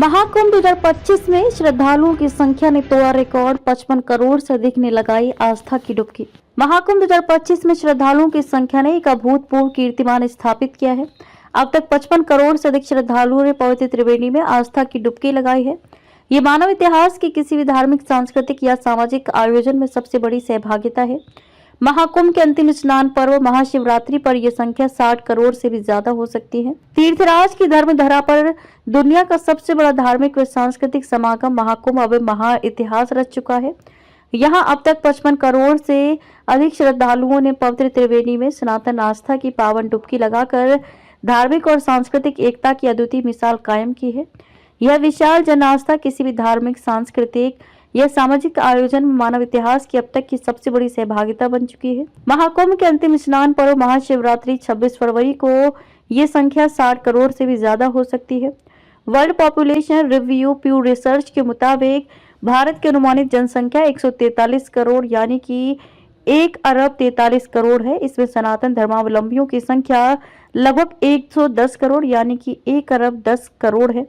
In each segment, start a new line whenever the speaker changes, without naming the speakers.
महाकुंभ 2025 में श्रद्धालुओं की संख्या ने तोड़ा रिकॉर्ड। 55 करोड़ से अधिक ने लगाई आस्था की डुबकी। महाकुंभ 2025 में श्रद्धालुओं की संख्या ने एक अभूतपूर्व कीर्तिमान स्थापित किया है। अब तक 55 करोड़ से अधिक श्रद्धालुओं ने पवित्र त्रिवेणी में आस्था की डुबकी लगाई है। ये मानव इतिहास की किसी भी धार्मिक, सांस्कृतिक या सामाजिक आयोजन में सबसे बड़ी सहभागिता है। महाकुंभ के अंतिम स्नान पर्व महाशिवरात्रि पर यह संख्या 60 करोड़ से भी ज्यादा हो सकती है। तीर्थराज की धर्म धरा पर दुनिया का सबसे बड़ा धार्मिक व सांस्कृतिक समागम महाकुंभ अब महा इतिहास रच चुका है। यहाँ अब तक 55 करोड़ से अधिक श्रद्धालुओं ने पवित्र त्रिवेणी में सनातन आस्था की पावन डुबकी लगाकर धार्मिक और सांस्कृतिक एकता की अद्वितीय मिसाल कायम की है। यह विशाल जन आस्था किसी भी धार्मिक, सांस्कृतिक यह सामाजिक आयोजन में मानव इतिहास की अब तक की सबसे बड़ी सहभागिता बन चुकी है। महाकुंभ के अंतिम स्नान पर्व महाशिवरात्रि 26 फरवरी को ये संख्या 60 करोड़ से भी ज्यादा हो सकती है। वर्ल्ड पॉपुलेशन रिव्यू प्यू रिसर्च के मुताबिक भारत की अनुमानित जनसंख्या 143 करोड़ यानी कि 1 अरब 43 करोड़ है। इसमें सनातन धर्मावलंबियों की संख्या लगभग 110 करोड़ यानी कि 1 अरब 10 करोड़ है।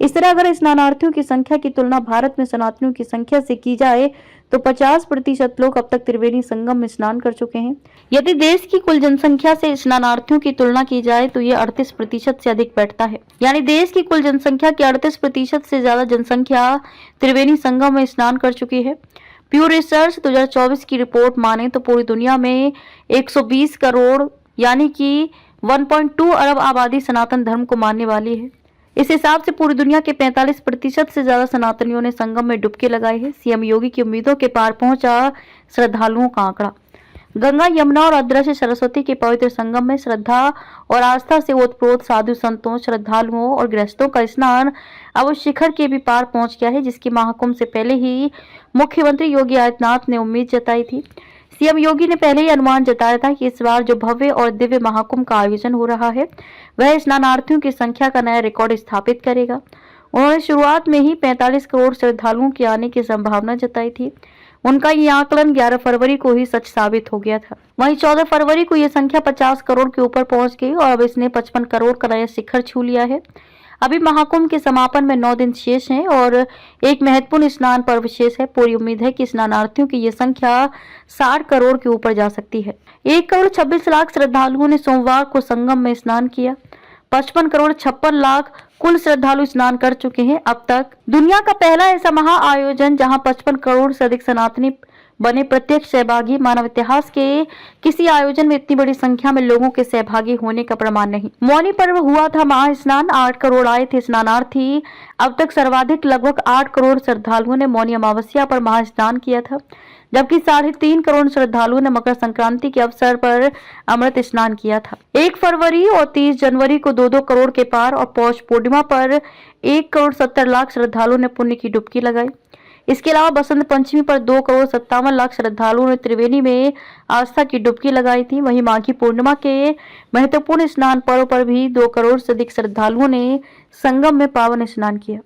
इस तरह अगर स्नानार्थियों की संख्या की तुलना भारत में सनातनियों की संख्या से की जाए तो 50% लोग अब तक त्रिवेणी संगम में स्नान कर चुके हैं। यदि देश की कुल जनसंख्या से स्नानार्थियों की तुलना की जाए तो ये 38% से अधिक बैठता है। यानी देश की कुल जनसंख्या की 38% से ज्यादा जनसंख्या त्रिवेणी संगम में स्नान कर चुकी है। प्यू रिसर्च 2024 की रिपोर्ट माने तो पूरी दुनिया में 120 करोड़ यानी कि 1.2 अरब आबादी सनातन धर्म को मानने वाली है। इस हिसाब से पूरी दुनिया के 45% से ज्यादा सनातनियों ने संगम में डुबकी लगाई है। सीएम योगी की उम्मीदों के पार पहुंचा श्रद्धालुओं का आंकड़ा। गंगा, यमुना और अदृश्य सरस्वती के पवित्र संगम में श्रद्धा और आस्था से ओतप्रोत साधु संतों, श्रद्धालुओं और गृहस्थों का स्नान अब उस शिखर के भी पार पहुंच गया है जिसकी महाकुंभ से पहले ही मुख्यमंत्री योगी आदित्यनाथ ने उम्मीद जताई थी। सीएम योगी ने पहले ही अनुमान जताया था कि इस बार जो भव्य और दिव्य महाकुंभ का आयोजन हो रहा है वह स्नानार्थियों की संख्या का नया रिकॉर्ड स्थापित करेगा। उन्होंने शुरुआत में ही 45 करोड़ श्रद्धालुओं के आने की संभावना जताई थी। उनका ये आकलन 11 फरवरी को ही सच साबित हो गया था। वहीं 14 फरवरी को यह संख्या 50 करोड़ के ऊपर पहुंच गई और अब इसने 55 करोड़ का नया शिखर छू लिया है। अभी महाकुंभ के समापन में 9 दिन शेष हैं और एक महत्वपूर्ण स्नान पर्व शेष है। पूरी उम्मीद है कि स्नानार्थियों की ये संख्या 60 करोड़ के ऊपर जा सकती है। 1 करोड़ 26 लाख श्रद्धालुओं ने सोमवार को संगम में स्नान किया। 55 करोड़ 56 लाख कुल श्रद्धालु स्नान कर चुके हैं अब तक। दुनिया का पहला ऐसा महा आयोजन जहां 55 करोड़ से अधिक सनातनी बने प्रत्यक्ष सहभागी। मानव इतिहास के किसी आयोजन में इतनी बड़ी संख्या में लोगों के सहभागी होने का प्रमाण नहीं। मौनी पर्व हुआ था महास्नान, 8 करोड़ आए थे स्नानार्थी। अब तक सर्वाधिक लगभग 8 करोड़ श्रद्धालुओं ने मौनी अमावस्या पर महास्नान किया था, जबकि 3.5 करोड़ श्रद्धालुओं ने मकर संक्रांति के अवसर पर अमृत स्नान किया था। 1 फरवरी और 30 जनवरी को 2-2 करोड़ के पार और पौष पूर्णिमा पर 1 करोड़ 70 लाख श्रद्धालुओं ने पुण्य की डुबकी लगाई। इसके अलावा बसंत पंचमी पर 2 करोड़ 57 लाख श्रद्धालुओं ने त्रिवेणी में आस्था की डुबकी लगाई थी। वहीं माघी पूर्णिमा के महत्वपूर्ण स्नान पर्व पर भी 2 करोड़ से अधिक श्रद्धालुओं ने संगम में पावन स्नान किया।